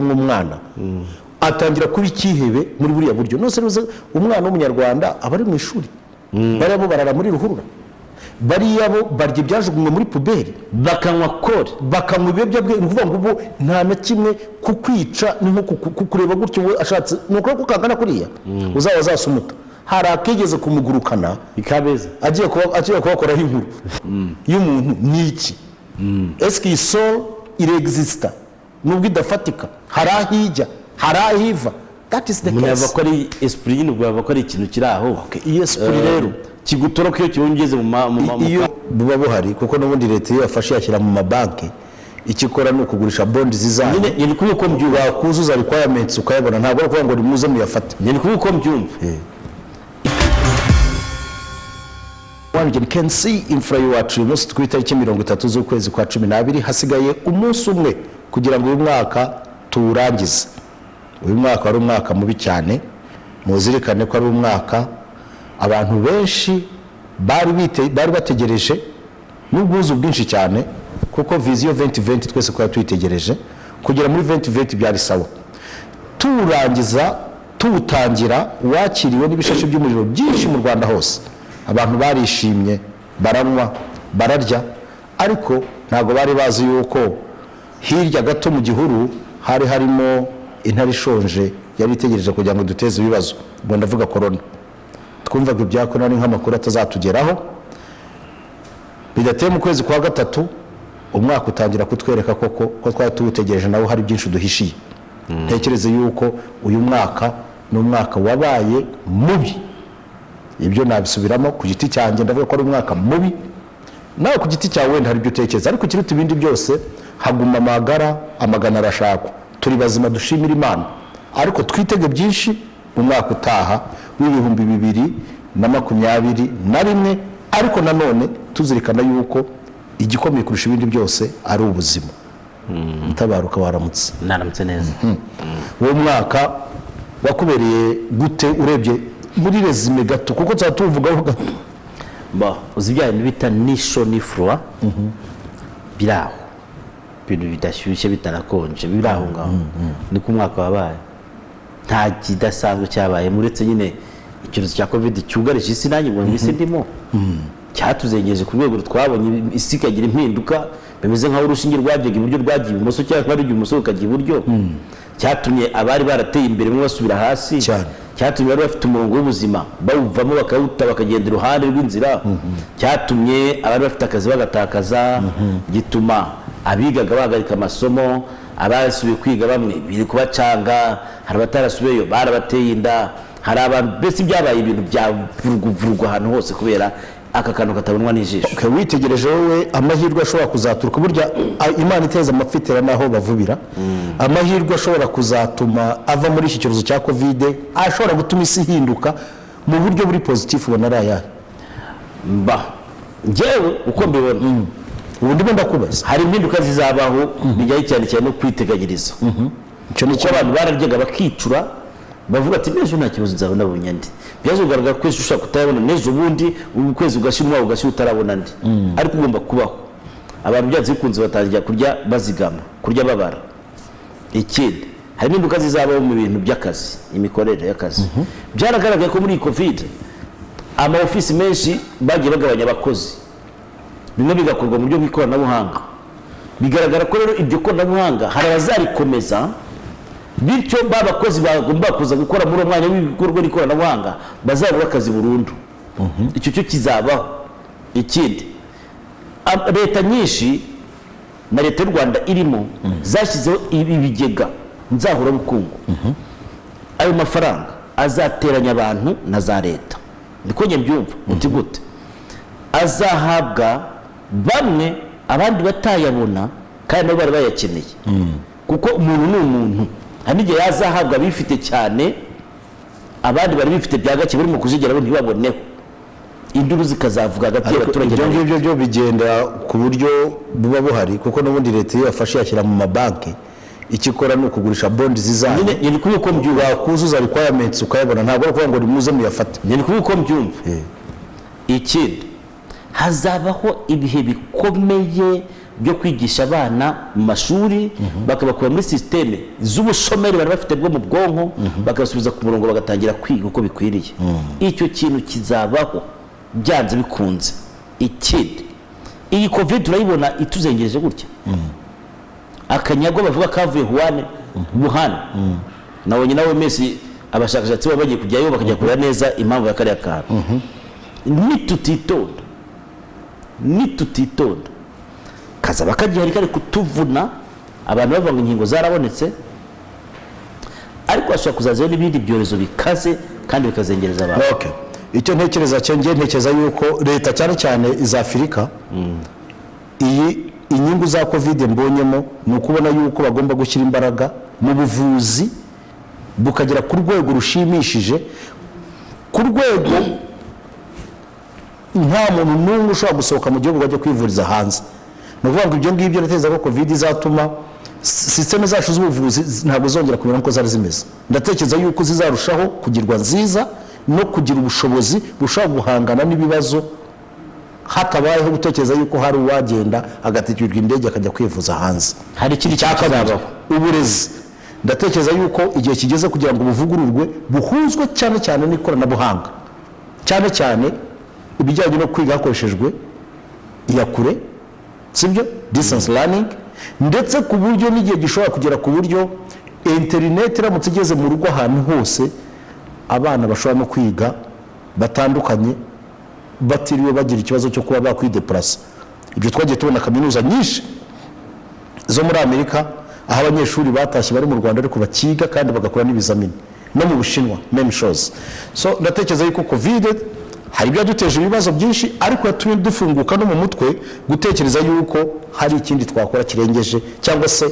umwana atangira kuba ikihebe muri buriya buryo nose umwana w'umunyarwanda aba ari mu ishuri bariya bo barara muri ruhurura bariya bo barya ibyajugunywe muri puberi bakanywa kore bakanywa ibiyobyabwenge ni ukuvuga ngo ubu nta na kimwe kukwica ni nko kureba gutyo we ashatse ni ukuboko kangana kuriya uzaba azasumuta hari akigeze kumugurukana ikabeza agiye kubakoraho inkuru y'umuntu ni iki eske iyi soul iregisita nubwo idafatika hari ahijya hari ahiva that is the case munava ko ari esprit nyine ubwo ko ari ikintu kiri aho iyi esprit rero kigutoroka iyo kibongeze iyo buba buhari kuko n'ubundi leta iyo yafashe yashyira mu mabanki ikikora ni ukugurisha bondi zizanye nyine kuko uko mbyumva kuzuza requirements ukayabona ntabwo ari ukuvuga ngo nimuze muyafate nyine kuko uko mbyumva you can see infra yacu uyu munsi twita itariki 30 z'ukwezi kwa 12 hasigaye umunsi umwe kugira ngo uyu mwaka turangize. Uyu mwaka ari umwaka mubi cyane, muzirikane ko ari umwaka abantu benshi bari bategereje n'ubwuzu bwinshi cyane, kuko vision 2020 twese kwa tuyitegereje kugera muri 2020 byari sawa. Turangiza tutangira wakiriwe n'ibishashe by'umuriro byinshi mu Rwanda hose, abantu barishimye, baranywa, bararya, ariko ntago bari bazi yuko hirya gato mu gihuru hari harimo intare ishonje yari itegereje kugira ngo duteze ibibazo. Ngo ndavuga corona. Twumvaga ibyako nari nk'amakuru atazatugeraho, bidateye mu kwezi kwa gatatu umwaka utangira kutwereka koko ko twari tuwutegereje nawo hari byinshi duhishiye. Ntekereze yuko uyu mwaka ni umwaka wabaye mubi. Ibyo nabisubiramo ku giti cyanjye ndavuga ko ari umwaka mubi, nawe ku giti cyawe wenda hari ibyo utekereza, ariko kiruta ibindi byose haguma amagana arashakwa. Turi bazima dushimira Imana, ariko twitege byinshi mu mwaka utaha w'ibihumbi 2021, ariko nanone tuzirikana yuko igikomeye kurusha ibindi byose ari ubuzima. Mutabaruka waramutse. Naramutse neza. Uwo mwaka wakubereye gute urebye muri resume gato, kuko tuvugaho gato? Uzibyaye nibita nisho nifrwa biraho bintu bidashyushye bitarakonje biraho ngaho ni ku mwaka wabaye nta kidasanzwe cyabaye muretse nyine ikibazo cya covid cyugarije isi nanjye ngo isi ndimo cyatuzengeje ku rwego twabonye isi kagira impinduka bimeze nkaho urushinge rwabyaga iburyo rwagiye ibumoso cyangwa rujya ibumoso ukagiye iburyo, cyatumye abari barateye imbere mu basubira hasi, cyatumye bari bafite umurongo w'ubuzima bawuvamo bakawuta bakagenda iruhande rw'inzira, cyatumye abari bafite akazi bagatakaza, gituma abigaga bahagarika amasomo, abasubiye kwiga bamwe biri kubacanga, hari abatarasubiyeyo barabateye inda, hari abantu bese byabaye ibintu byavurugwa ahantu hose kubera aka kantu katabonwa n'ijisho. Witegereje wowe amahirwe ashobora kuzaturuka, burya Imana iteza amafitera naho bavubira, amahirwe ashobora kuzatuma ava muri iki kibazo cya covid, ashobora gutuma isi hinduka mu buryo buri positif. Ubona ari ayahe? Njyewe uko mbibona ubu ndimo ndakubaza, hari impinduka zizabaho bijyanye cyane cyane no kwiteganyiriza. Icyo ni cyo abantu bararyaga bakicura bavuga ati n'ejo nta kibazo nzabona bunyandi, byaje kugaragara ko ushaka kutabona n'ejo bundi ukwezi ugashimwa ugashira utarabona ndi, ariko ugomba kubaho. Abantu byanze bikunze batangira kurya bazigama, kurya babara. Ikindi hari impinduka zizabaho mu bintu by'akazi, imikorere y'akazi. Byaragaragaye ko muri covid ama office menshi bagiye bagabanya abakozi, bimwe bigakorwa mu buryo bw'ikoranabuhanga. Bigaragara ko rero ibyo koranabuhanga hari abazarikomeza, bityo babakozi bagomba kuza gukora muri umwanya w'ibikorwa n'ikoranabuhanga bazabura akazi burundu. Icyo cyo kizabaho. Ikindi leta nyinshi na leta y'u Rwanda irimo zashyizeho ibigega nzahura bukungu. Ayo mafaranga azateranya abantu na za leta, niko njye mbyumva. Uti gute? Azahabwa bamwe abandi batayabona kandi nabo bari bayakeneye, kuko umuntu ni umuntu. Hari igihe yazahabwa bifite cyane, abandi bari bifite bya gake barimo kuzigeraho ntibaboneho, induru zikazavuga hagati y'abaturage. Ibyo byo bigenda ku buryo buba buhari, kuko n'ubundi leta iyo yafashe yashyira mu mabanki ikikora ni ukugurisha bondi zizanye. Nyine kuko mbyumva kuzuza requirements ukayabona, ntabwo ari ukuvuga ngo nimuze muyafate. Nyine kuko mbyumva. Ikindi hazabaho ibihe bikomeye byo kwigisha abana mu mashuri bakabakura muri sisiteme z'ubushomeri bari bafite bwo mu bwonko bakabasubiza ku murongo bagatangira kwiga uko bikwiriye. Icyo kintu kizabaho byanze bikunze. Ikindi, iyi covid turayibona ituzengereje gutya, akanyago bavuga kavuye Wuhan, nabonye nawe Messi abashakashatsi baba bagiye kujyayo bakajya kureba neza impamvu ya kariya kantu. Nitutitonda kazaba kagihari kari kutuvuna, abantu bavuga ngo inkingo zarabonetse, ariko hashobora kuzazayo n'ibindi byorezo bikaze kandi bikazengereza abantu. Okay. Icyo ntekereza cyangwa ntekereza yuko leta cyane cyane iza Afurika iyi inyungu za covid mbonyemo ni ukubona yuko bagomba gushyira imbaraga mu buvuzi bukagera ku rwego rushimishije, ku rwego nta muntu n'umwe ushobora gusohoka mu gihugu bajya kwivuriza hanze. Ni ukuvuga ngo ibyo ngibyo nateza ko covid izatuma sisiteme zacu z'ubuvuzi ntabwo zongera kumera uko zari zimeze. Ndatekereza yuko zizarushaho kugirwa nziza no kugira ubushobozi bushobora guhangana n'ibibazo, hatabayeho gutekereza yuko hari uwagenda agatekerwa indege akajya kwivuza hanze. Hari ikindi cyakazabaho, uburezi. Ndatekereza yuko igihe kigeze kugira ngo buvugururwe buhuzwe cyane cyane n'ikoranabuhanga, cyane cyane ibijyanye no kwiga hakoreshejwe iyakure, sibyo, distance learning, ndetse ku buryo n'igihe gishobora kugera ku buryo internet iramutse igeze mu rugo ahantu hose abana bashobora no kwiga batandukanye batiriwe bagira ikibazo cyo kuba bakwideplasa. Ibyo twagiye tubona kaminuza nyinshi zo muri Amerika aho abanyeshuri batashye bari mu Rwanda ariko bakiga kandi bagakora n'ibizamini, no mu Bushinwa même chose. So ndatekereza yuko covid hari byaduteje ibibazo byinshi, ariko yatumye dufunguka no mu mutwe gutekereza yuko hari ikindi twakora kirengeje cyangwa se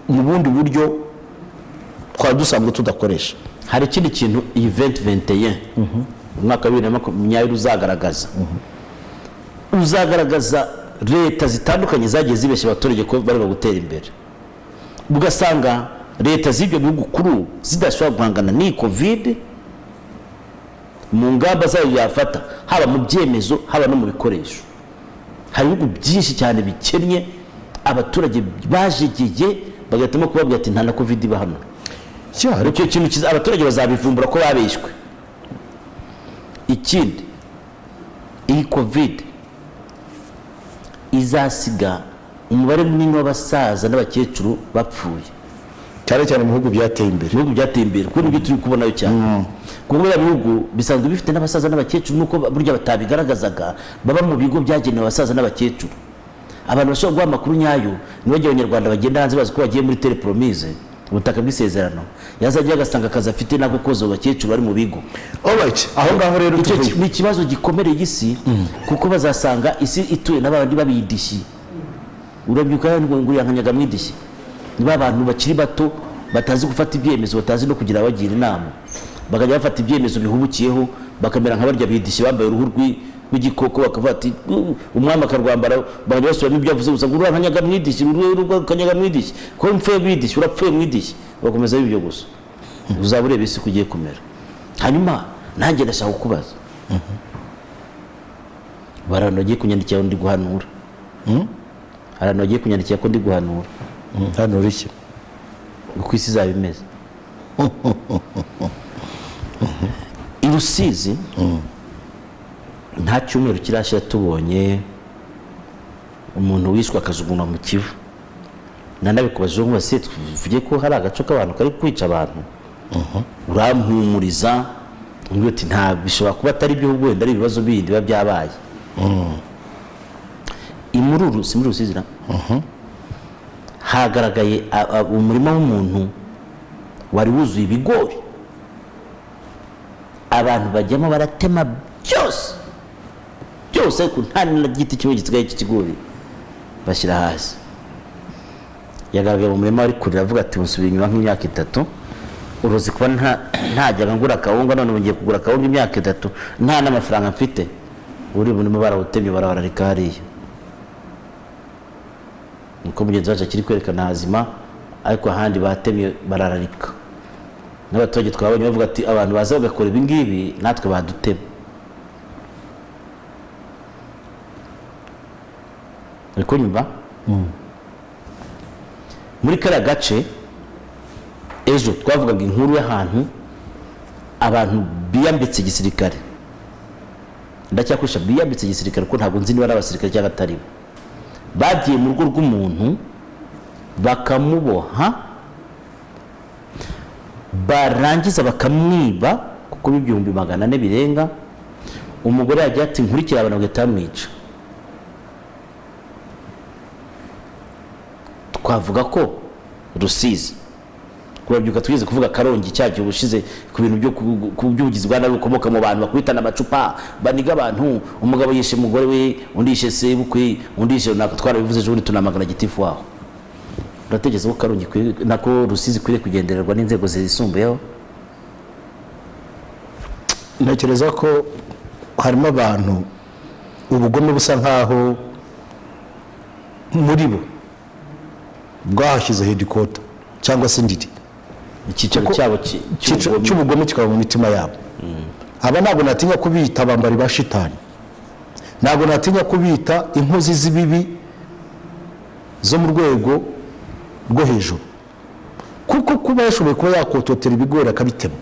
mu bundi buryo twadusanzwe tudakoresha. Hari ikindi kintu event 21 umwaka wa 2020 uzagaragaza leta zitandukanye zagiye zibeshya abaturage ko bari bagutera imbere, ugasanga leta z'ibyo bihugu kuru zidashobora guhangana n'iyi covid mu ngamba zayo yafata, haba mu byemezo haba no mu bikoresho. Hari ibihugu byinshi cyane bikennye abaturage bajegeye bagatuma kubabwira ati nta na covid iba hano. Icyo kintu abaturage bazabivumbura ko babeshwe. Ikindi, iyi covid izasiga umubare munini w'abasaza n'abakecuru bapfuye, cyane cyane mu bihugu byateye imbere. Kuko nibyo turi kubonayo cyane. Kuko bya bihugu bisanzwe bifite n'abasaza n'abakecuru, nuko burya batabigaragazaga, baba mu bigo byagenewe abasaza n'abakecuru. Abantu bashobora guha amakuru nyayo nibagiye abanyarwanda bagenda hanze bazi ko bagiye muri telepromise, ubutaka bw'isezerano, yazajya agasanga akazi afite nako koza abakecuru bari mu bigo. Alright, aho ngaho rero ni ikibazo gikomereye isi, kuko bazasanga isi ituye n'abandi babidishyi. Urabyuka ngo yankanyaga mwidishyi, niba abantu bakiri bato batazi gufata ibyemezo, batazi no kugira abagira inama, bakajya bafata ibyemezo bihubukiyeho, bakamera nk'abarya bidishyi bambaye uruhu rw'igikoko, bakavuga ati umwami akarwambara, bakajya basubiramo ibyo yavuze gusa ngo urankanyaga mwidishyi, urankanyaga mwidishyi, ko mpfuye mwidishyi, urapfuye mwidishyi, bakomeza ibyo gusa. Uzaba ureba isi kugiye kumera. Hanyuma nanjye ndashaka kukubaza, barano bagiye kunyandikira ndi guhanura, harano bagiye kunyandikira ko ndi guhanura. Hano rishye uko isi izaba imeze. I Rusizi nta cyumweru kirashira tubonye umuntu wishwe akajugunywa mu Kivu. Nanabikubaje ngo base tuvuge ko hari agaco k'abantu kari kwica abantu. Urampumuriza ngo ati nta bishobora kuba atari byo, ubwo wenda ari ibibazo bindi biba byabaye. Imururu si muri Rusizi na hagaragaye umurima w'umuntu wari wuzuye ibigori, abantu bajyamo baratema byose ku nta n'igiti kimwe gisigaye cy'ikigori bashyira hasi. Yagaragaye mu murima ari kurira avuga ati unsubira inyuma nk'imyaka 3, uruzi kuba ntajyaga ngura akawunga, none ngiye kugura akawunga imyaka 3 nta n'amafaranga mfite. Uri burimo barawutemye barabararika hariya, niko mugenzi wacu akiri kwerekana hazima, ariko ahandi batemye barararika. N'abaturage twabonye bavuga ati abantu baza bagakora ibi ngibi natwe badutema. Ariko nyumva muri kariya gace ejo twavugaga inkuru y'ahantu abantu biyambitse igisirikare, ndacyakoresha biyambitse igisirikare kuko ntabwo nzi niba ari abasirikare cyangwa atari bo, bagiye mu rugo rw'umuntu bakamuboha barangiza bakamwiba kuko ibihumbi 400 birenga, umugore yagiye ati nkurikira abantu bagahita bamwica. Twavuga ko Rusizi kubabyuka tugeze kuvuga Karongi cyagiye ubushize ku bintu byo by'ubugizi bwa nabi bukomoka mu bantu bakubitana amacupa baniga abantu, umugabo yishe umugore we, undi yishe sebukwe, undi yishe nako twarabivuze ejo bundi tunamagana gitifu waho. Urategetse ko Karongi nako Rusizi kwire kugendererwa n'inzego zisumbuyeho? Ntekereza ko harimo abantu ubugome busa nkaho muri bo bwahashyize headquarter cyangwa se ndiri icyicaro cyabo cy'ubugome kikaba mu mitima yabo. Aba ntabwo natinya kubita abambari ba shitani, ntabwo natinya kubita inkozi z'ibibi zo mu rwego rwo hejuru, kuko kuba yashoboye kuba yakototera ibigori akabitema,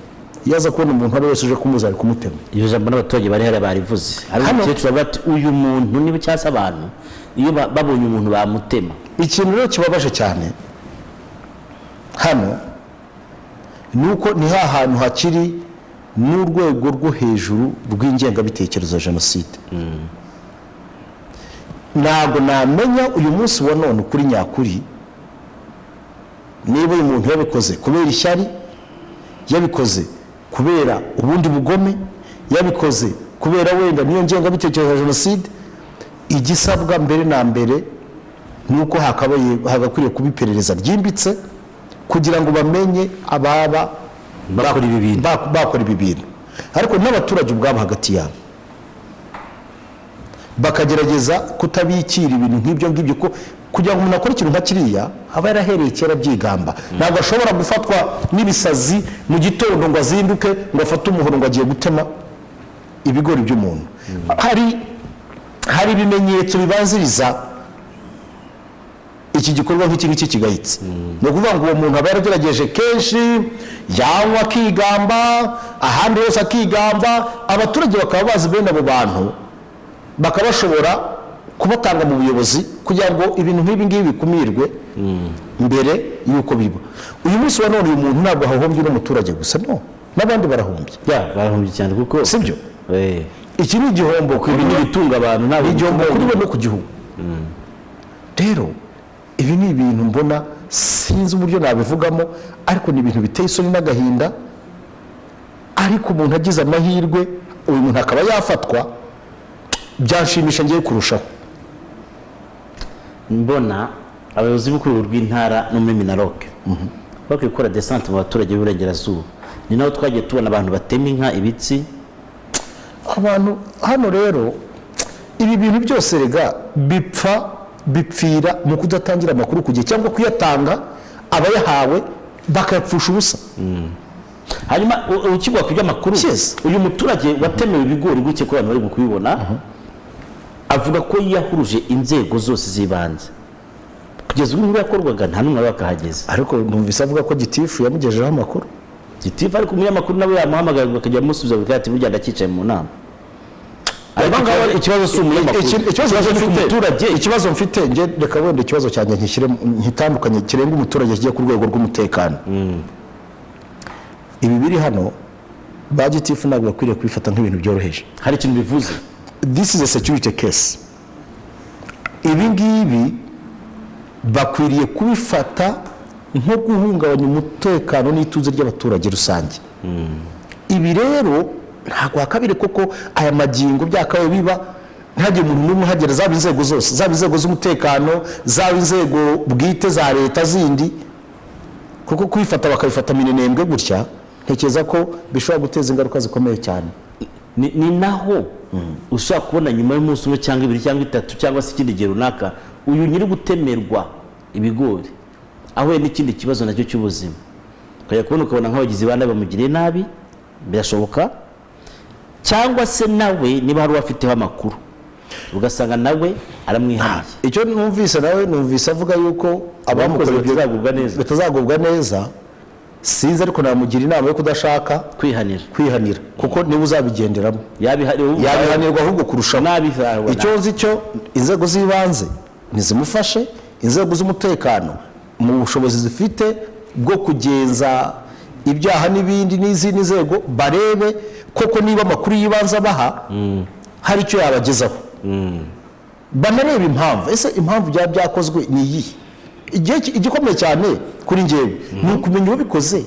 iyo aza kubona umuntu ari wese uje kumuza ari kumutema. Iyo jambo n'abaturage bari hari barivuze, ari umukecuru bati uyu muntu niba cyasa abantu iyo babonye umuntu bamutema. Ikintu rero kibabaje cyane hano nuko ni hantu hakiri n'urwego rwo hejuru rw'ingengabitekerezo ya jenoside. Ntabwo namenya uyu munsi wa none kuri nyakuri niba uyu muntu yabikoze kubera ishyari, yabikoze kubera ubundi bugome, yabikoze kubera wenda niyo ngengabitekerezo ya jenoside. Igisabwa mbere na mbere nuko hagakwiriye kuba iperereza ryimbitse kugira ngo bamenye ababa bakora ibi bintu, ariko n'abaturage ubwabo hagati yabo bakagerageza kutabikira ibintu nk'ibyo ngibyo, ko kugira ngo umuntu akore ikintu nka kiriya aba yarahereye kera byigamba. Ntabwo ashobora gufatwa n'ibisazi mu gitondo ngo azinduke ngo afate umuhoro ngo agiye gutema ibigori by'umuntu. Hari ibimenyetso bibanziriza iki gikorwa nk'iki ngiki kigayitse. Ni ukuvuga ngo uwo muntu aba yaragerageje kenshi, yanywa akigamba, ahandi hose akigamba, abaturage bakaba bazi bene abo bantu bakaba bashobora kubatanga mu buyobozi kugira ngo ibintu nk'ibi ngibi bikumirwe mbere y'uko biba. Uyu munsi wa none uyu muntu ntabwo hahombye n'umuturage gusa, no, n'abandi barahombye. Barahombye cyane kuko sibyo. Iki ni igihombo kuri n'ibitunga abantu, ntabwo igihombo kuri bo no ku gihugu. Rero ibi ni ibintu mbona sinzi uburyo nabivugamo, ariko ni ibintu biteye isoni n'agahinda. Ariko umuntu agize amahirwe uyu muntu akaba yafatwa, byanshimisha ngiye kurushaho. Mbona abayobozi b'urwego rw'intara no muri Minaroke bakwiye gukora desante mu baturage b'Iburengerazuba. Ni naho twagiye tubona abantu batema inka ibitsi. Abantu hano rero ibi bintu byose rega bipfira mu kudatangira amakuru ku gihe, cyangwa kuyatanga abayahawe bakayapfusha ubusa. Hanyuma ukigwa ku by'amakuru, uyu muturage watemewe ibigori guke ko abantu bari kubibona, avuga ko yahuruje inzego zose zibanze kugeza ubu yakorwaga nta numwe bakahageze. Ariko numvise avuga ko gitifu yamugejejeho amakuru. Gitifu ariko umunyamakuru nawe yamuhamagara bakajya musubiza bikati burya ndakicaye mu nama. Ikibazo si umunyamakuru, ikibazo mfite nge reka wenda ikibazo cyanjye nkitandukanye kirenga umuturage kigiye ku rwego rw'umutekano. Ibi biri hano ba gitifu ntabwo bakwiriye kubifata nk'ibintu byoroheje. Hari ikintu bivuze. This is a security case. Ibi ngibi bakwiriye kubifata nko guhungabanya umutekano n'ituze ry'abaturage rusange. Ibi rero ntabwo hakabire koko aya magingo byakabaye biba ntajye umuntu n'umwe hagera, zaba inzego zose, zaba inzego z'umutekano, zaba inzego bwite za leta zindi, kuko kwifata bakabifata minenembwe gutya ntekereza ko bishobora guteza ingaruka zikomeye cyane. Ni naho ushaka kubona nyuma y'umunsi umwe cyangwa 2 cyangwa 3 cyangwa se ikindi gihe runaka uyu nyiri gutemerwa ibigori aho n'ikindi kibazo nacyo cy'ubuzima, kaya kubona nk'abagizi bana bamugiriye nabi birashoboka, cyangwa se nawe niba hari uwafiteho amakuru ugasanga nawe aramwihaniye. icyo numvise avuga yuko abamukora ibyo bitazagubwa neza, sinzi ariko namugira inama yo kudashaka kwihanira kuko niba uzabigenderamo yabihanirwa ahubwo kurushaho. icyo nzi cyo inzego z'ibanze nizimufashe, inzego z'umutekano mu bushobozi zifite bwo kugenza ibyaha n'ibindi n'izindi nzego barebe koko niba amakuru y'ibanze abaha hari icyo yabagezaho, banareba impamvu, ese impamvu byaba byakozwe ni iyihe. Igikomeye cyane kuri njyewe ni ukumenya uwo bikoze,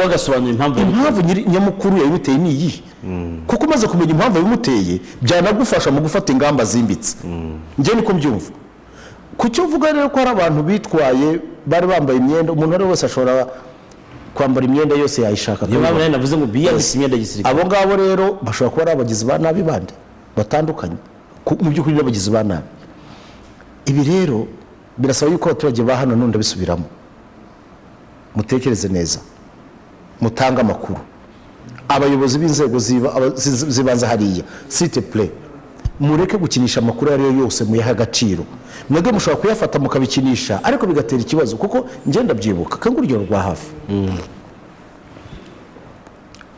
wagasobanura impamvu nyamukuru yabimuteye ni iyihe, kuko umaze kumenya impamvu yabimuteye byanagufasha mu gufata ingamba zimbitse. njye niko mbyumva. kucyo uvuga rero ko hari abantu bitwaye bari bambaye imyenda, umuntu wari wese ashobora kwambara imyenda yose yayishaka. navuze ngo biyambitse imyenda gisirikare. abo ngabo rero bashobora kuba ari abagizi ba nabi bandi batandukanye, mu by'ukuri n'abagizi ba nabi. ibi rero birasaba yuko abaturage ba hano none bisubiramo, mutekereze neza, mutange amakuru, abayobozi b'inzego zibanza hariya, s'il plaît, mureke gukinisha amakuru ariyo yose muyaha agaciro. mwebwe mushobora kuyafata mukabikinisha ariko bigatera ikibazo, kuko ngenda byibuka kandi urugero rwa hafi.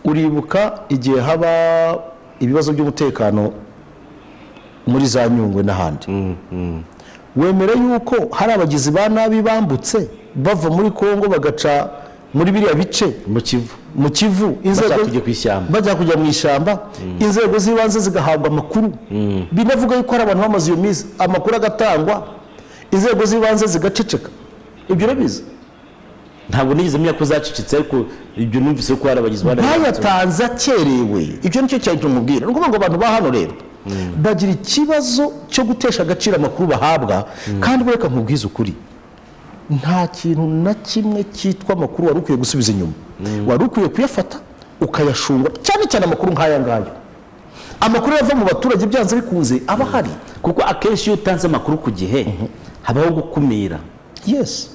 uribuka igihe haba ibibazo by'umutekano muri za Nyungwe n'ahandi, wemera yuko hari abagizi ba nabi bambutse bava muri Kongo bagaca muri biriya bice mu Kivu, bajya kujya mu ishyamba, inzego z'ibanze zigahabwa amakuru, binavuga yuko hari abantu bamaze iyo minsi amakuru agatangwa, inzego z'ibanze zigaceceka. ibyo urabizi? ntabwo nigeze menya ko zacecetse, ariko ibyo numvise ko hari abagizi ba nabi bayatanze akerewe. ibyo nicyo cyari tumubwira. ni ukuvuga ngo abantu ba hano rero bagira ikibazo cyo gutesha agaciro amakuru bahabwa, kandi reka nkubwize ukuri, nta kintu na kimwe cyitwa amakuru wari ukwiye gusubiza inyuma. wari ukwiye kuyafata ukayashunga, cyane cyane amakuru nk'aya ngaya. amakuru yava mu baturage byanze bikunze aba hari, kuko akenshi iyo utanze amakuru ku gihe habaho gukumira. yes,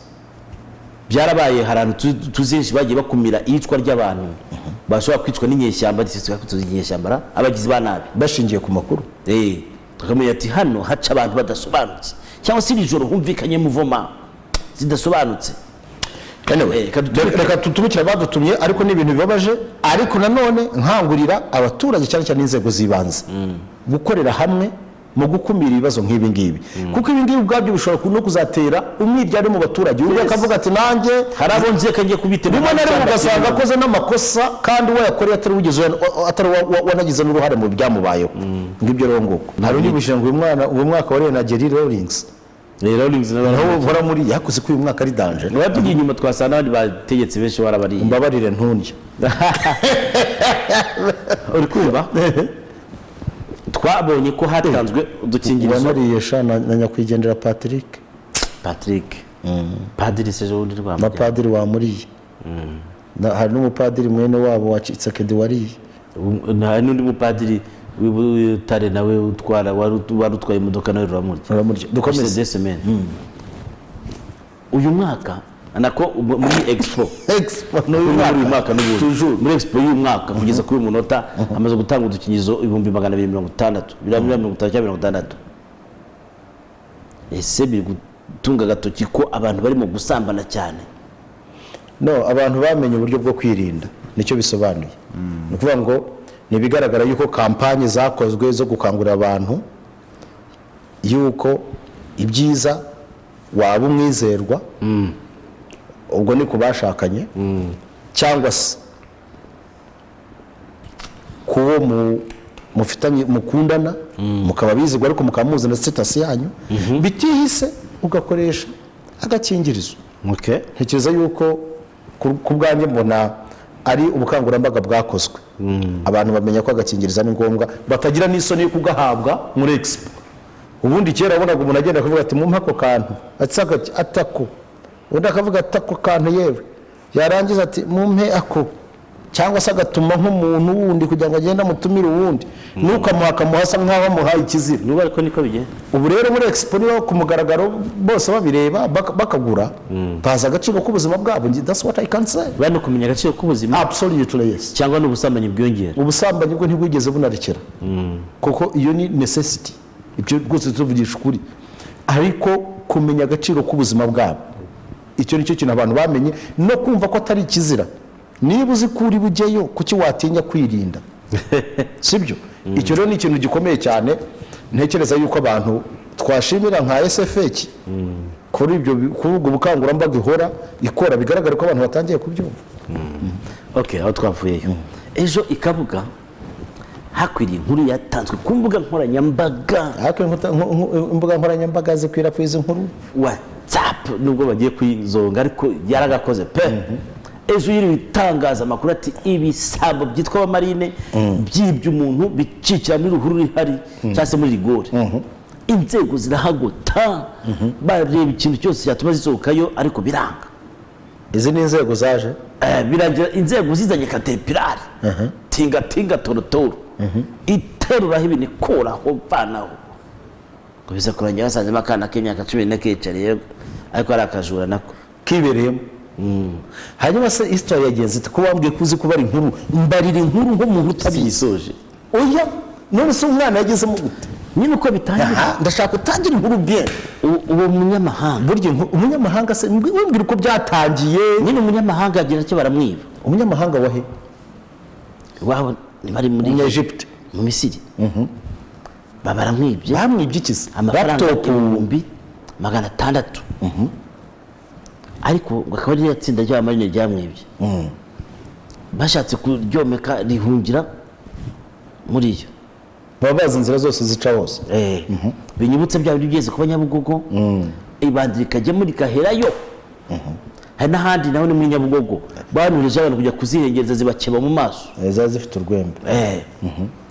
byarabaye hari abantu tuzinshi bagiye bakumira iyicwa ry'abantu bashobora kwicwa n'inyeshyamba, inyeshyamba abagizi ba nabi bashingiye ku makuru. tukamenya ati hano haca abantu badasobanutse, cyangwa se iri joro humvikanye muvoma zidasobanutse. reka tutumikira badutumye, ariko ni ibintu bibabaje. ariko nanone nkangurira abaturage cyane cyane inzego z'ibanze gukorera hamwe mu gukumira ibibazo nk'ibi ngibi, kuko ibi ngibi ubwabyo bishobora no kuzatera umwiryane mu baturage. ubu akavuga ati nanjye hari abo nzi kagiye kubitera, rimwe na rimwe ugasanga akoze n'amakosa kandi uwo yakoreye atari wanagize n'uruhare mu byamubayeho. ngibyo rero nguko hari undi mushinga uyu mwaka wa na Jerry Rawlings naho bora muri yakoze ko uyu mwaka ari danger. Tugiye inyuma twasana abandi bategetse benshi barabariye. Mbabarire ntunye. uri kumva? twabonye ko hatanzwe udukingirizo. wanariye shana na nyakwigendera Patrick. Padiri seje wundi rwamujya. Mapadiri wamuriye. hari n'umupadiri mwene wabo wacitse kedi wariye. nta n'undi mupadiri w'Utare nawe utwara warutwaye imodoka nawe ruramurya. dukomeze uyu mwaka nako muri expo n'uyu mwaka n'ubundi muri expo y'uyu mwaka kugeza kuri uyu munota amaze gutanga udukingirizo 260 260. ese biri gutunga gatoki ko abantu barimo gusambana cyane? no, abantu bamenye uburyo bwo kwirinda, nicyo bisobanuye. ni ukuvuga ngo nibigaragara yuko kampanye zakozwe zo gukangurira abantu yuko ibyiza waba umwizerwa, ubwo ni kubashakanye, cyangwa se kuwo mufitanye mukundana mukaba bizigwa ariko mukamuzana status yanyu, bitihise ugakoresha agakingirizo. ntekereza yuko ku bwanjye mbona ari ubukangurambaga bwakozwe. abantu bamenya ko agakingirizo ni ngombwa, batagira n'isoni yo kugahabwa muri expo. ubundi kera wabonaga umuntu agenda akavuga ati mumpe ako kantu, atako undi akavuga atako kantu yewe, yarangiza ati mumpe ako, cyangwa se agatuma nk'umuntu wundi kugira ngo agende amutumire uwundi, nukamuha akamuhasa nk'aho amuhaye ikizira. niba ariko niko bigenda. ubu rero muri expo niho ku mugaragaro bose babireba bakagura, bazi agaciro k'ubuzima bwabo. That's what I can say. bano kumenya agaciro k'ubuzima. Absolutely yes. cyangwa n'ubusambanyi bwiyongera. ubusambanyi bwo ntibwigeze bunarekera, kuko iyo ni necessity. ibyo rwose tuvugisha ukuri, ariko kumenya agaciro k'ubuzima bwabo, icyo nicyo kintu abantu bamenye, no kumva ko atari ikizira. Niba uzi ko uri bujyeyo, kuki watinya kwirinda? Sibyo? Icyo rero ni ikintu gikomeye cyane, ntekereza yuko abantu twashimira nka SFH kuri ubwo bukangurambaga ikora, bigaragara ko abantu batangiye kubyumva. Okay, aho twavuyeyo ejo ikavuga hakwiriye inkuru yatanzwe ku mbuga nkoranyambaga. Imbuga nkoranyambaga zikwirakwiza inkuru, WhatsApp nubwo bagiye kwizonga ariko yaragakoze pe. Ejo yiri bitangaza amakuru ati ibisambo byitwa abamarine byibye umuntu bicikira muri ruhuru rihari cyase muri rigori. Inzego zirahagota bareba ikintu cyose cyatuma zisohokayo ariko biranga. Izi ni inzego zaje birangira inzego zizanye Caterpillar tinga torotoro iteruraho ibintu ikoraho banaho ngo bize kurangira basanzemo akana k'imyaka 14 kicariye ariko ari akajura nako kibereyemo. Hanyuma se histoire yagenze ite? Kuba wambwiye kuzi kubara inkuru, mbarira inkuru nk'umuntu utabisoje. Oya, none se umwana yagezemo gute? Nyine uko bitangira, ndashaka utangira inkuru bien. Uwo munyamahanga burya umunyamahanga se wambwira uko byatangiye. Nyine umunyamahanga agira cyo baramwiba. Umunyamahanga wahe? Wabo bari muri Egypt, mu Misiri. Baramwibye. Bamwibye ikizi amafaranga 600,000. Ariko akaba ari yatsinda ry'abamarine ryamwibye. Bashatse kuryomeka rihungira muri yo. Babaza inzira zose zica hose. Binyibutse bya bindi byeze kuba Nyabugogo. Ibandika jye muri kaherayo. Hari n'ahandi naho ni muri Nyabugogo. Banurije abantu kujya kuzirengereza zibakeba mu maso. Zazifite urwembe.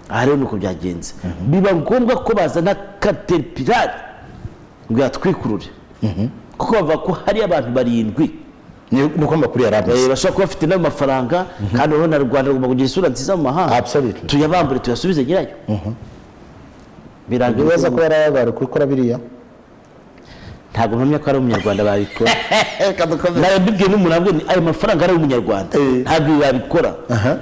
Aha rero nuko byagenze. Biba ngombwa ko bazana Caterpillar ngo yatwikurure. Kuko bavuga ko hari abantu 7 nuko makuru yarabize bashaka kuba bafite n'amafaranga kandi urabona Rwanda rugomba kugira isura nziza mu mahanga. Absolutely. Tuyabambure tuyasubize nyirayo. Birangiza ko yarabara kubikora biriya. Ntabwo mpamya ko ari umunyarwanda babikora. Narabibwiye n'umuntu ngo ayo mafaranga ari umunyarwanda ntabwo babikora.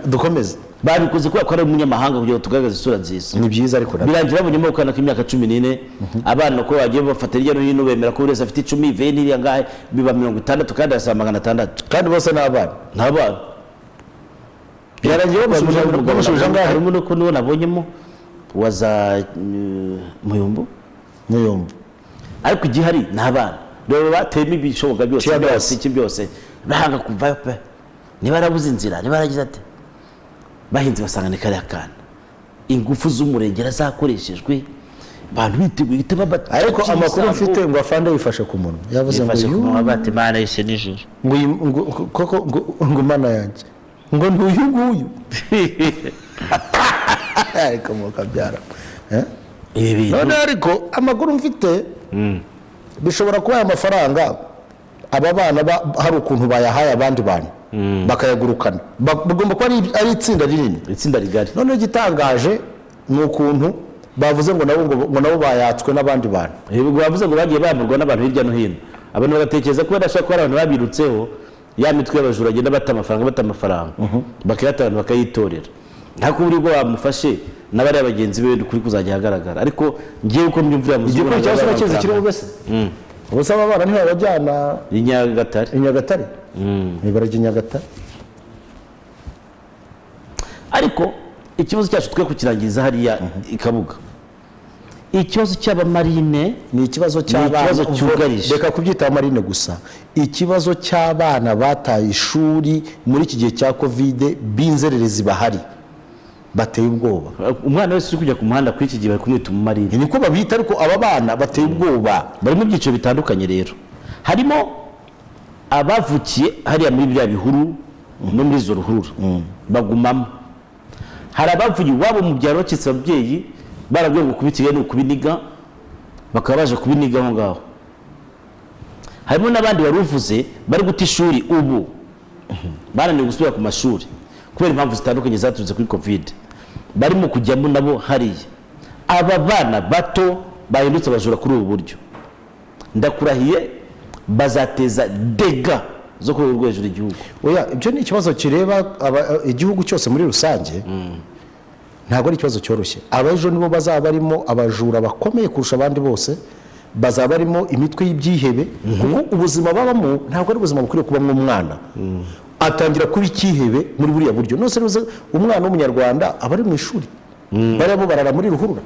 Dukomeze. Babikoze ko ari umunyamahanga kugira tugaragaze isura nziza. Ni byiza ariko birangira abonyemo kana k'imyaka 14 abana ko bagiye bafata irya no hino bemera ko urese afite 10 20 yangahe biba 60 kandi asaba 600 kandi bose n'abana birangira bamusubije ngahe harimo no ko nabonyemo waza muyumbu ariko igihari n'abana rero bateye ibishoboka byose byose bahanga kuvayo pe niba arabuze inzira niba aragize ati bahinze basanga ni kare akana ingufu z'umurengera zakoreshejwe abantu biteguye itaba ariko amakuru mfite ngo afande yifashe ku munwa yavuze ngo bati mana yise nijoro ngo koko ngo mana yanjye ngo ntuyu nguyu ariko mukabyara none ariko amakuru mfite bishobora kuba aya mafaranga aba bana hari ukuntu bayahaye abandi bantu bakayagurukana bagomba kuba ari itsinda rinini itsinda rigari none igitangaje ni ukuntu bavuze ngo nabo bayatswe n'abandi bantu bavuze ngo bagiye bamurwa n'abantu hirya no hino abantu bagatekereza ko badashaka ko abantu babirutseho ya mitwe y'abajura agenda bata amafaranga bakayatanga bakayitorera ntako buri bwo bamufashe n'abari abagenzi be kuri kuzajya hagaragara ariko ngiye uko mbyumvira mu igikuru cyose bakize kiri bugase ubusaba abana ntibabajyana Nyagatare nibarajya Nyagatare ariko ikibazo cyacu twe kukirangiriza hariya ikabuga ikibazo cy'abamarine ni ikibazo cy'abana cyugarije reka kubyita abamarine gusa ikibazo cy'abana bataye ishuri muri iki gihe cya covid b'inzererezi bahari bateye ubwoba umwana wese uri kujya ku muhanda kuri iki gihe bari kumwita umumarine niko babita ariko aba bana bateye ubwoba bari mu byiciro bitandukanye rero harimo abavukiye hariya muri bya bihuru no muri zo ruhurura bagumamo hari abavuye iwabo mu byaro bakitse ababyeyi barabwiye ngo kubitiye ni ukubiniga bakaba baje kubiniga aho ngaho harimo n'abandi baruvuze bari guta ishuri ubu bananiwe gusubira ku mashuri kubera impamvu zitandukanye zaturutse kuri covid barimo kujyamo nabo hariya aba bana bato bahindutse abajura kuri ubu buryo ndakurahiye bazateza dega zo ku rwego hejuru igihugu oya ibyo ni ikibazo kireba igihugu cyose muri rusange ntabwo ari ikibazo cyoroshye. Abejo nibo bazaba barimo abajura bakomeye kurusha abandi bose, bazaba barimo imitwe y'ibyihebe, kuko ubuzima babamo ntabwo ari ubuzima bukwiriye kubamo umwana atangira kuba icyihebe muri buriya buryo. Nose umwana w'umunyarwanda aba ari mu ishuri, bariya bo barara muri ruhurura,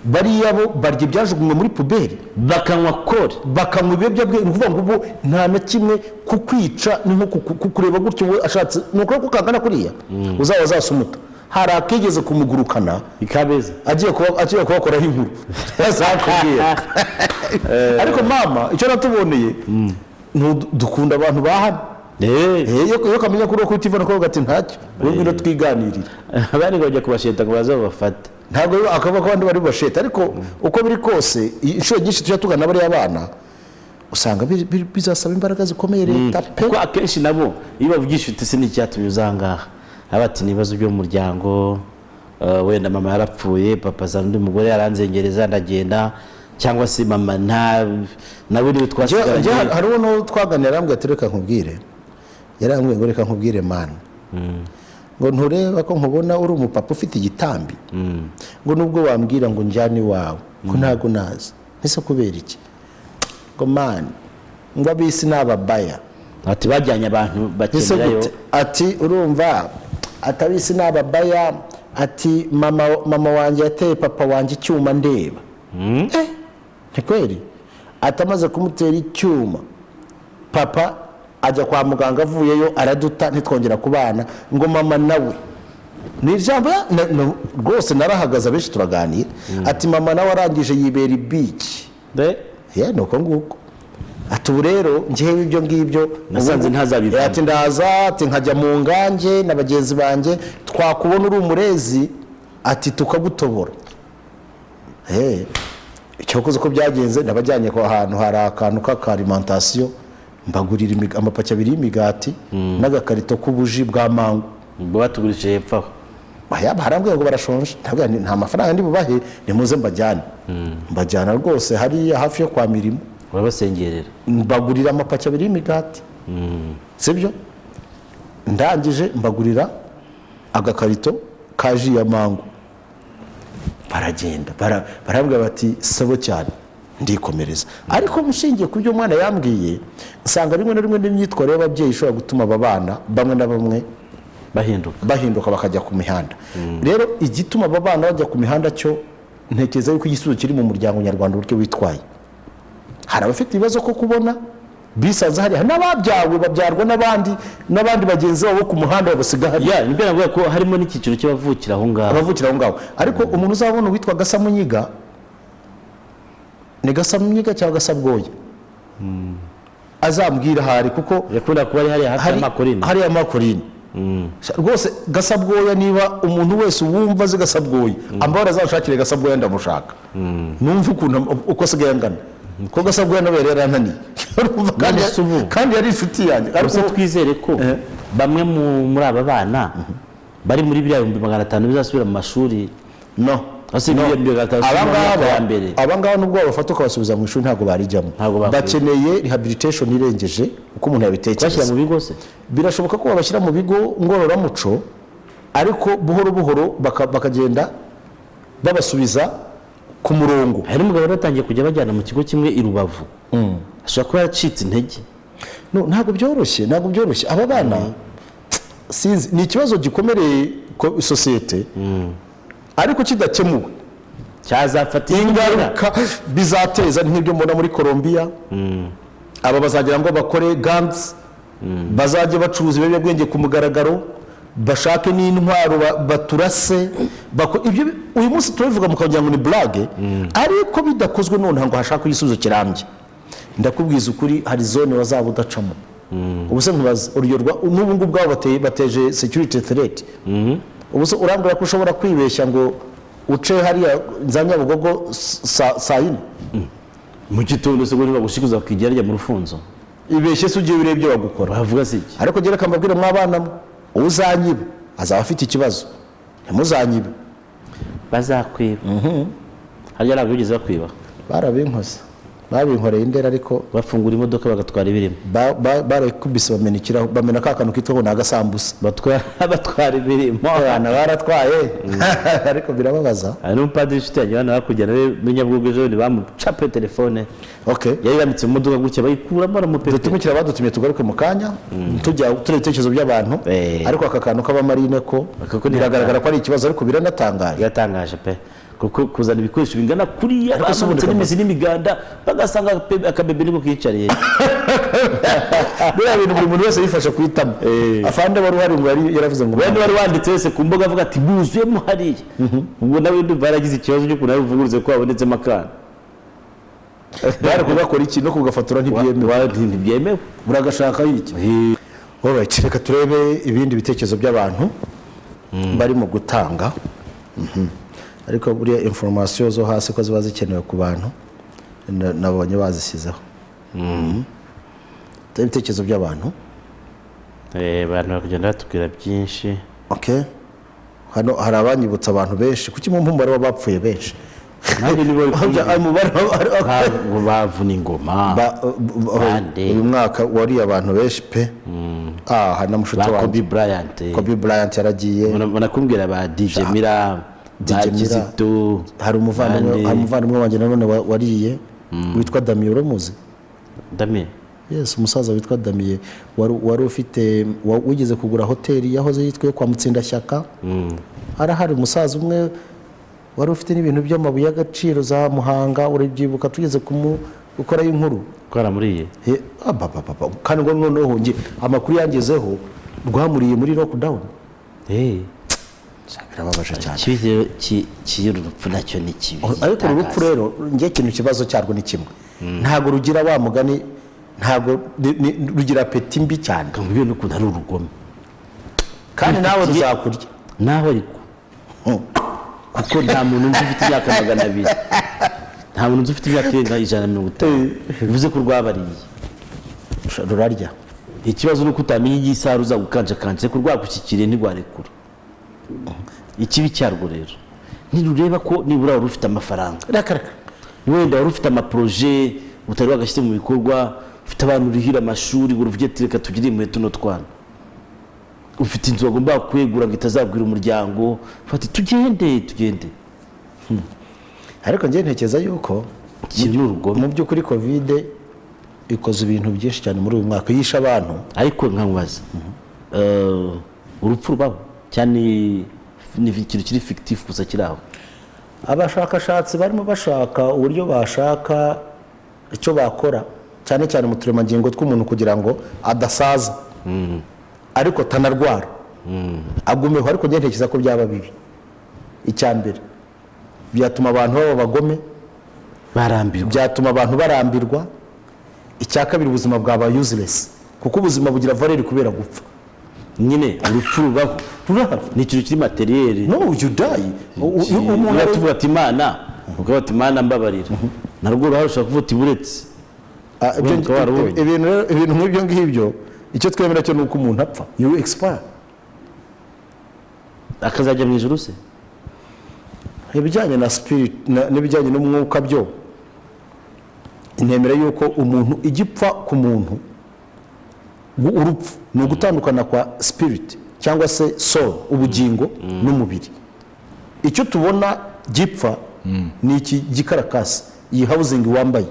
bariya bo barya ibyajugunywe muri puberi, bakanywa kore, bakanywa ibiyobyabwenge. ni ukuvuga ngo ubu nta na kimwe kukwica ni nko kureba gutyo we ashatse ni ukuboko kangana kuriya uzaba azasumuta. Hari akigeze kumugurukana ikabeza agiye kubakoraho inkuru yazakubwira. Ariko mama icyo natuboneye dukunda abantu ba hano, iyo kamenya kuri uko utivana ko gati ntacyo we ngwino twiganirira. abandi bajya kubasheta ngo baze babafate, ntabwo akaba ko abandi bari basheta. Ariko uko biri kose inshuro nyinshi tujya tugana bariya abana usanga bizasaba imbaraga zikomeye leta pe, kuko akenshi nabo iyo bavugisha uti se n'icyatumye uzangaha abati nibazo byo mu muryango, wenda mama yarapfuye, papa za undi mugore yaranzengereza ndagenda, cyangwa se mama nawe niwe twasigaranye. Hari uno twaganira arambwira ati reka nkubwire, yarambwiye ngo reka nkubwire mana, ngo ntureba ko nkubona uri umupapa ufite igitambi, ngo nubwo wambwira ngo njyane iwawe ko ntago nazi ese kubera iki, ngo mana ngo abisi n'ababaya, ati bajyanye abantu bakenerayo, ati urumva atabisi n'ababaya, ati mama wanjye yateye papa wanjye icyuma ndeba. Ntikweri atamaze kumutera icyuma papa ajya kwa muganga, avuyeyo araduta ntitwongera kubana, ngo mama nawe ni ijambo rwose narahagaze abenshi turaganira, ati mama nawe arangije yibera ibiki nuko nguko. Ati ubu rero njyewe ibyo ngibyo nasanze ntazabivamo, ati ndaza ati nkajya mu ngange na bagenzi banjye twakubona uri umurezi ati tukagutobora. Icyokoze uko byagenze nabajyanye ko ahantu hari akantu k'akarimantasiyo, mbagurira amapaki abiri y'imigati n'agakarito k'ubuji bwa mango. batugurije hepfo aho barambwira ngo barashonje, nta mafaranga ndi bubahe, nimuze mbajyane. Mbajyana rwose hariya hafi yo kwa Mirimo, urabasengerera, mbagurira amapaki abiri y'imigati, sibyo ndangije mbagurira agakarito ka ji ya mango. Baragenda barabwira bati sabo cyane, ndikomereza. Ariko mushingiye ku byo umwana yambwiye, nsanga rimwe na rimwe n'imyitwarire y'ababyeyi ishobora gutuma aba bana bamwe na bamwe bahinduka bakajya ku mihanda. Rero igituma aba bana bajya ku mihanda cyo ntekereza yuko igisubizo kiri mu muryango nyarwanda uburyo witwaye. Hari abafite ibibazo ko kubona bisanze hariya n'ababyawe babyarwa n'abandi bagenzi babo ku muhanda babasiga hariya. Nibyo navuga ko harimo n'icyiciro cy'abavukira aho ngaho. Ariko umuntu uzabona witwa Gasamunyiga, ni Gasamunyiga cyangwa Gasabwoya, azambwira hari kuko yakunda kuba ari hariya Makorine. Rwose Gasabwoya, niba umuntu wese wumva azi Gasabwoya ambara azashakire Gasabwoya ndamushaka, numva uko asigaye angana, ko Gasabwoya nawe yarananiye kandi yari inshuti yanjye. Ariko twizere ko bamwe muri aba bana bari muri 500 bizasubira mu mashuri. Abangaba nubwo babafata ukabasubiza mu ishuri ntabwo barijyamo, bakeneye rehabilitation irengeje uko umuntu yabitekereza. Bashyira mu bigo se birashoboka ko babashyira mu bigo ngororamuco, ariko buhoro buhoro bakagenda babasubiza ku murongo. Hari umugabo waratangiye kujya bajyana mu kigo kimwe i Rubavu, ashobora kuba yacitse intege. Ntabwo byoroshye aba bana, sinzi, ni ikibazo gikomereye sosiyete, ariko kidakemuwe cyazafata ingaruka bizateza. Nk'ibyo mbona muri Colombia, aba bazagira ngo bakore gangs, bazajya bacuruza ibiyobyabwenge ku mugaragaro, bashake n'intwaro baturase. Ibyo uyu munsi turabivuga mukagira ngo ni blague, ariko bidakozwe none ngo hashaka igisubizo kirambye. Ndakubwiza ukuri, hari zone wazaba udacamo. Ubuse nkubaza n'ubu ngubu bwabo bateje security threat. Ubuse urambwira ko ushobora kwibeshya ngo uce hariya za Nyabugogo saa yine mu gitondo se ngo bagushikuza bakijya rya mu rufunzo, ibeshye se ugiye urebye bagukora bavuga se iki. Ariko gereka mbabwire mwabana, uzanyiba azaba afite ikibazo, ntimuzanyibe bazakwiba. Harya nabyo ugeze bakwiba barabinkoze babinkoreye indera ariko bafungura imodoka bagatwara ibirimo barekubise bamenekiraho bamena ka kantu kitwa ngo ni agasambusa batwara ibirimo abana baratwaye ariko birababaza. hari n'umupadiri inshuti yanjye hano hakurya nawe Nyabugogo ejo bamucape telefone yari yanditse mu modoka gutya bayikuramo aramupepera. dutumikira badutumye tugaruke mu kanya tujya tureba ibitekerezo by'abantu ariko aka kantu k'abamarine ko biragaragara ko ari ikibazo ariko biratangaje pe kuko kuzana ibikoresho bingana kuriya basohotse n'imizi n'imiganda bagasanga akabebe niko kiyicariye biriya bintu buri muntu wese yifasha kuhitamo. afande wari uhari ngo yaravuze ngo wenda wari wanditse wese ku mbuga avuga ati buzuyemo hariya ubwo nawe baragize ikibazo cy'ukuntu ari buvuguruze ko habonetsemo akana bari kugakora iki no kugafatura ntibyemewe buragashaka iki. alright reka turebe ibindi bitekerezo by'abantu barimo gutanga ariko buriya information zo hasi ko ziba zikenewe ku bantu nabonye bazisizeho. ibitekerezo by'abantu abantu bakugenda batubwira byinshi. okay hano hari abanyibutsa abantu benshi kuki mu mpumuro bapfuye benshi nanjye nibo bavuna ingoma uyu mwaka wari abantu benshi pe hari na mushuti wa Kobe Bryant yaragiye banakumbwira ba DJ Mira Kizito hari umuvandimwe wanjye nanone wariye witwa Damien Uramuzi. Damien yes umusaza witwa Damien wari ufite wigeze kugura hoteli yahoze yitwa kwa Mutsindashyaka. hari umusaza umwe wari ufite n'ibintu by'amabuye y'agaciro za Muhanga urabyibuka tugeze gukora inkuru twaramuriye kandi ngo noneho amakuru yangezeho rwamuriye muri lockdown. birababaje cyane cy'urupfu nacyo ni kibi ariko urupfu rero ngiye ikintu kibazo cyarwo ni kimwe ntago rugira wa mugani ntago rugira peti mbi cyane ibyo n'ukuntu ari urugome kandi nawe ruzakurya naho ariko kuko nta muntu ufite imyaka 200 nta muntu ufite imyaka 150 bivuze ko rwabariye rurarya. ikibazo nuko utamenya igisaru za gukanje ko rwagushyikiriye ntigwarekura ikibi cyarwo rero nirureba ko nibura wari ufite amafaranga wenda wari ufite amaproje utari wagashyira mu bikorwa ufite abantu urihira amashuri ngo uvuge ati reka tugire inkweto no twana ufite inzu bagomba kwegura ngo itazabwira umuryango fati tugende ariko ngiye ntekereza yuko mu by'ukuri covid ikoze ibintu byinshi cyane muri uyu mwaka yisha abantu ariko nkamubaza urupfu rubaho cyane ni ikintu kiri fictif gusa kiraho. abashakashatsi barimo bashaka uburyo bashaka icyo bakora cyane cyane mu turemangingo tw'umuntu kugira ngo adasaza ariko tanarwara agumeho ariko ngiye ntekereza ko byaba bibi. icyambere byatuma abantu baba bagome byatuma abantu barambirwa. icyakabiri ubuzima bwaba useless kuko ubuzima bugira valeur kubera gupfa nyine urupfu rubaho ni ikintu kiri materiel no you die umuntu atuvuga ati Imana uvuga ati Imana mbabarira narwo ruharusha kuvuga ati buretse ibintu nk'ibyo ngibyo icyo twemera cyo nuko umuntu apfa you expire akazajya mu ijuru se. ibijyanye na spirit n'ibijyanye n'umwuka byo intemera yuko umuntu igipfa ku muntu urupfu ni ugutandukana kwa spirit cyangwa se soul ubugingo n'umubiri. icyo tubona gipfa ni iki gikarakasi iyi housing wambaye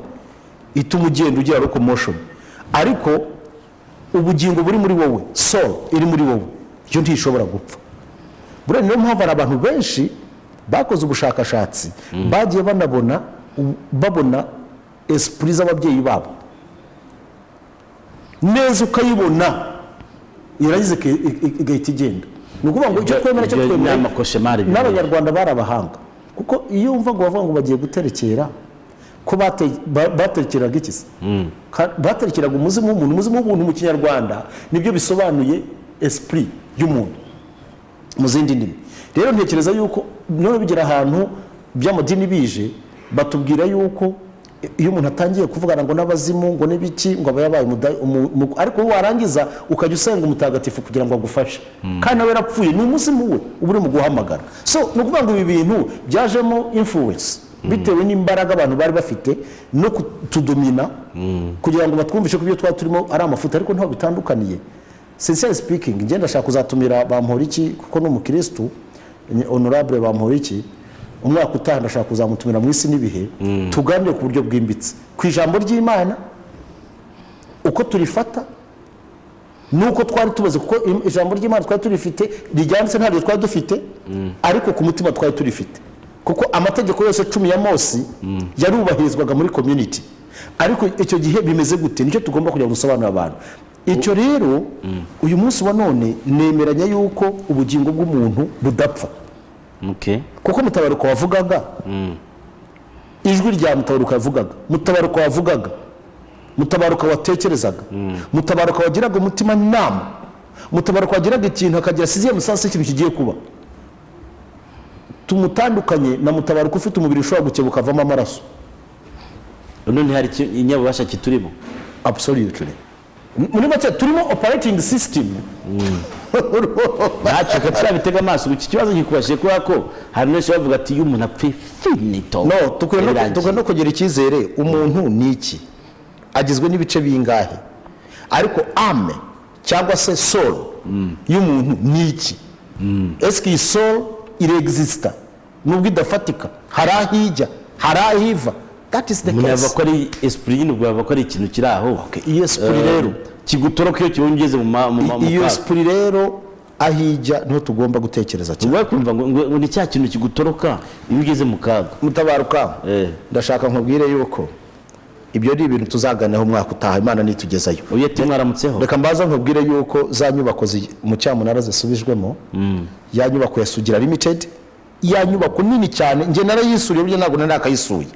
ituma ugenda ugira locomotion ariko ubugingo buri muri wowe soul iri muri wowe iyo ntishobora gupfa. buriya niyo mpamvu hari abantu benshi bakoze ubushakashatsi bagiye babona esprit z'ababyeyi babo neza ukayibona iragize igahita igenda. ni ukuvuga ngo icyo twemera cyo twemera n'abanyarwanda barabahanga kuko iyo umva ngo bavuga ngo bagiye guterekera ko baterekeraga iki se baterekeraga umuzimu w'umuntu mu kinyarwanda nibyo bisobanuye esprit y'umuntu mu zindi ndimi. rero ntekereza yuko none bigera ahantu by'amadini bije batubwira yuko iyo umuntu atangiye kuvugana ngo n'abazimu ngo n'ibiki ngo aba yabaye ariko warangiza ukajya usenga umutagatifu kugira ngo agufashe kandi nawe yarapfuye ni umuzimu we uba uri mu guhamagara. so ni ukuvuga ngo ibi bintu byajemo influence bitewe n'imbaraga abantu bari bafite no kutudomina kugira ngo batwumvishe ko ibyo twaba turimo ari amafuta, ariko ntaho bitandukaniye. Sincerely speaking, ngenda ndashaka kuzatumira Bamporiki kuko ni umukristo, honorable Bamporiki, umwaka utaha ndashaka kuzamutumira mu isi n'ibihe, tuganire ku buryo bwimbitse ku ijambo ry'Imana, uko turifata nuko twari tubaze, kuko ijambo ry'Imana twari turifite rijyanditse ntabwo twari dufite, ariko ku mutima twari turifite, kuko amategeko yose 10 ya Mose yarubahirizwaga muri community. Ariko icyo gihe bimeze gute, nicyo tugomba kujya gusobanurira abantu. Icyo rero uyu munsi wa none nemeranya yuko ubugingo bw'umuntu budapfa. Kuko Mutabaruka wavugaga, ijwi rya Mutabaruka yavugaga, Mutabaruka wavugaga, Mutabaruka watekerezaga, Mutabaruka wagiraga umutima nama, Mutabaruka wagiraga ikintu akagira siziye musansi ikintu kigiye kuba. Tumutandukanye na Mutabaruka ufite umubiri ushobora gukebuka avamo amaraso. None hari inyabubasha kiturimo? Absolutely. Muri make turimo operating system. Ntacyo katsabitega amaso iki kibazo gikubashye kuba ko hari n'ese bavuga ati iyo umuntu apfe finito. No, tukwiye no kugira icyizere. Umuntu ni iki? Agizwe n'ibice bingahe? Ariko ame cyangwa se soul y'umuntu ni iki? Eski soul irexista nubwo idafatika, hari ahijya, hari ahiva. That is the case. Munava ko ari esprit n'ubwo bava ko ari ikintu kiri aho. Iyo esprit rero kigutoroka iyo cyongeze mu iyo esprit rero ahijya niho tugomba gutekereza cyane. Uba kumva ngo ni cya kintu kigutoroka iyo ugeze mu kaga. Mutabaruka, ndashaka nkubwire yuko ibyo ari ibintu tuzaganiraho umwaka utaha, Imana nitugezayo. Uyete mwaramutseho. Reka mbaza nkubwire yuko za nyubako mu cyamunara zisubijwemo, ya nyubako ya Sugira Limited, ya nyubako nini cyane, nge narayisuriye buryo ntabwo nakayisuye.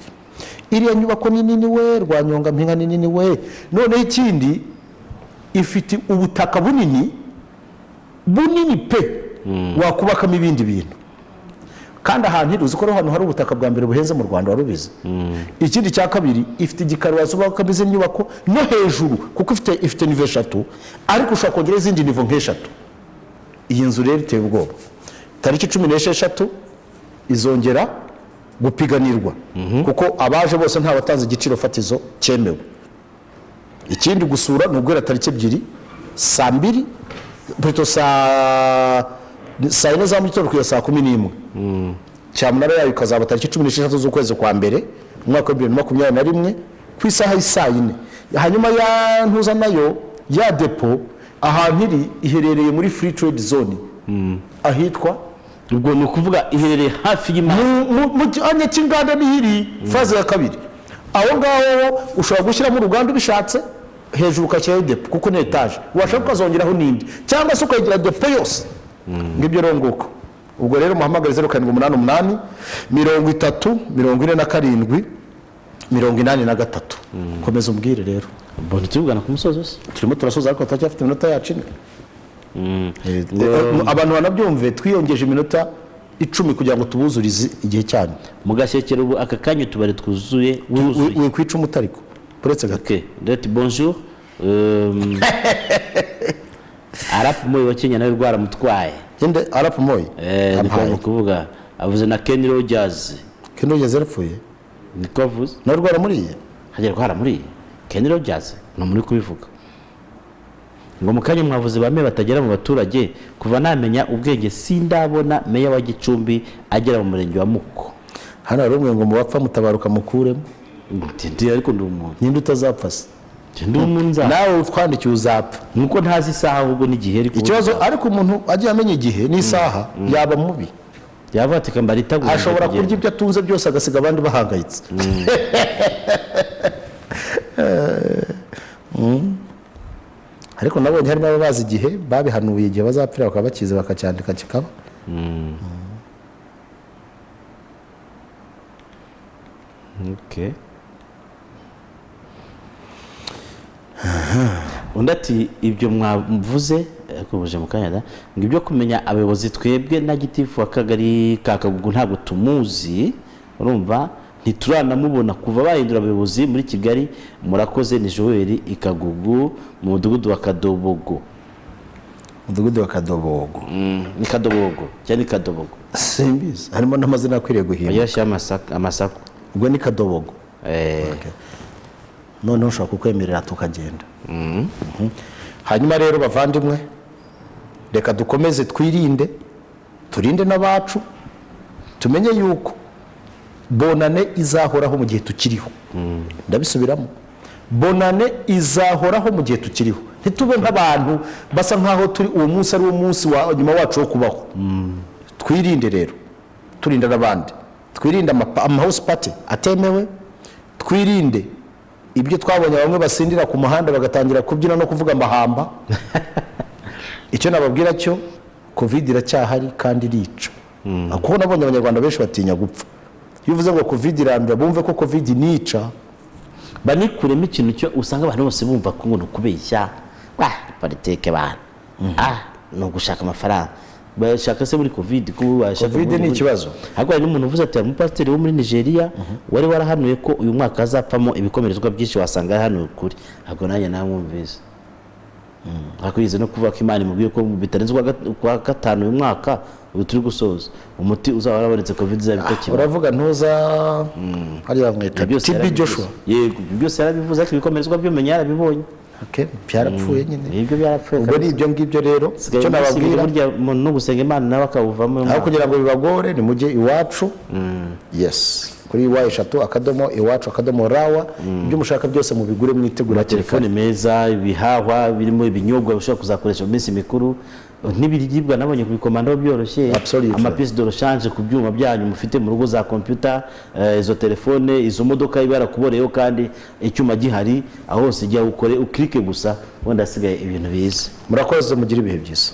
Iriya nyubako nini we, Rwanyonga mpinga nini we. None ikindi ifite ubutaka bunini pe wakubakamo ibindi bintu. Kandi ahantu uzi ko hano hari ubutaka bwa mbere buhenze mu Rwanda, warubizi. Ikindi cya kabiri ifite igikaro wazubaka izi nyubako no hejuru, kuko ifite nivo 3, ariko ushaka kongera izindi nivo nk'3. Iyi nzu rero iteye ubwoba. Tariki 16 izongera gupiganirwa, kuko abaje bose nta batanze igiciro fatizo cyemewe. Ikindi gusura nubwo tariki 2 saa 2 plutôt saa 4 za mu gitondo kugeza saa 11. Cyamunara yayo ikazaba tariki 16 z'ukwezi kwa mbere umwaka wa 2021 ku isaha y'isa 4. Hanyuma ya ntuza nayo ya depo ahantu iri iherereye muri free trade zone, ahitwa ubwo ni ukuvuga iherereye hafi mu cyanya cy'inganda nihiri faze ya kabiri. Aho ngaho ushobora gushyiramo uruganda ubishatse, hejuru ukashyiraho depo kuko ni etage, washaka ukazongeraho n'indi, cyangwa se ukayigira depo yose. Ngibyo ronguko. Ubwo rero muhamagare 0788 30 47 83. Komeza umbwire rero. Mbona tubugana ku musozo se? Turimo turasoza ariko turacyafite iminota yacu. Abantu banabyumve twiyongeje iminota 10 kugira ngo tubuzurize igihe cyane. Mugashyekera ubu aka kanya tubare twuzuye we kwica umutariko uretse gato. Okay, dati bonjour. Arap Moyi wa Kenya nawe rwaramutwaye. Inde Arap Moyi? Niko kuvuga avuze na Kenny Rogers. Kenny Rogers yarapfuye? Niko avuze. Na rwaramuriye? Hagera rwaramuriye. Kenny Rogers no muri kubivuga. Ngo mukanye mwavuze bame batagera mu baturage, kuva namenya ubwenge sindabona meya wa Gicumbi agera mu murenge wa Muko. Hano rumwe ngo mubapfa Mutabaruka mukuremo. Ndi ariko ndi umuntu. Nyinde utazapfa se? Ndi umunza. Nawe utwandikiye uzapfa. Nuko ntazi isaha ahubwo n'igihe ariko. Ikibazo ariko umuntu agiye amenya igihe n'isaha yaba mubi. Yavateka mbaritaguye. Ashobora kurya ibyo atunze byose agasiga abandi bahangayitse. Ariko nabonye harimo ababazi igihe babihanuye igihe bazapfira bakaba bakize bakacyandika kikaba. Okay. Undati ibyo mwavuze kubuje mu Canada ngo ibyo kumenya abayobozi twebwe na gitifu akagari kakagugu ntabwo tumuzi, urumva ntituranamubona kuva bahindura abayobozi muri Kigali. Murakoze ni Joel Ikagugu mu mudugudu wa Kadobogo. Mudugudu wa Kadobogo. Ni Kadobogo cyane Kadobogo. Simbizi harimo n'amazina akwiriye guhimba. Yashya amasaka. ubwo ni Kadobogo. Okay. Noneho ushobora kukwemerera tukagenda. Hanyuma rero bavandimwe, reka dukomeze twirinde, turinde n'abacu, tumenye yuko bonane izahoraho mu gihe tukiriho. Ndabisubiramo, bonane izahoraho mu gihe tukiriho. Ntitube nk'abantu basa nkaho turi uwo munsi ari wo munsi wa nyuma wacu wo kubaho. Twirinde rero, turinda n'abandi, twirinde house party atemewe, twirinde ibyo twabonye bamwe basindira ku muhanda bagatangira kubyina no kuvuga amahamba. Icyo nababwira cyo, covid iracyahari kandi irica. Kuko nabonye abanyarwanda benshi batinya gupfa. Iyo uvuze ngo covid irandura, bumve ko covid nica. Banikuremo ikintu cyo usanga abantu bose bumva ko ngo kubeshya, politike bana, no gushaka amafaranga. Bashaka se muri covid ko covid ni ikibazo. Ahubwo hari n'umuntu uvuze ati umupasiteri wo muri Nigeria wari warahanuye ko uyu mwaka hazapfamo ibikomerezwa byinshi, wasanga hano kuri. Ahubwo nanjye namwumvise. Akwize no kuvuga ko Imana imubwiye ko bitarenze kwa gatanu uyu mwaka ubu turi gusoza umuti uzaba warabonetse covid zabitakiba. Uravuga ntuza hariya mwita TB Joshua. Yego byose yarabivuze ati ibikomerezwa byo menya yarabibonye. Okay, byarapfuye nyine. Ibyo byarapfuye. Ubwo ni ibyo ngibyo rero cyo nababwira burya no gusenga Imana nawe akawuvamo. Aho kugira ngo bibagore ni mujye iwacu. Yes. Kuri iwacu.iwacu.rawa ibyo mushaka byose mubigure mwitegura. Telefone meza, ibihahwa birimo ibinyobwa bishobora kuzakoresha mu minsi mikuru, n'ibiribwa nabonye kubikomanda byoroshye. Amapisi de rechange ku byuma byanyu mufite mu rugo za computer, izo telefone, izo modoka ibara kuboreyo kandi icyuma gihari aho hose jya ukore uklike gusa wenda asigaye ibintu biza. Murakoze mugira ibihe byiza.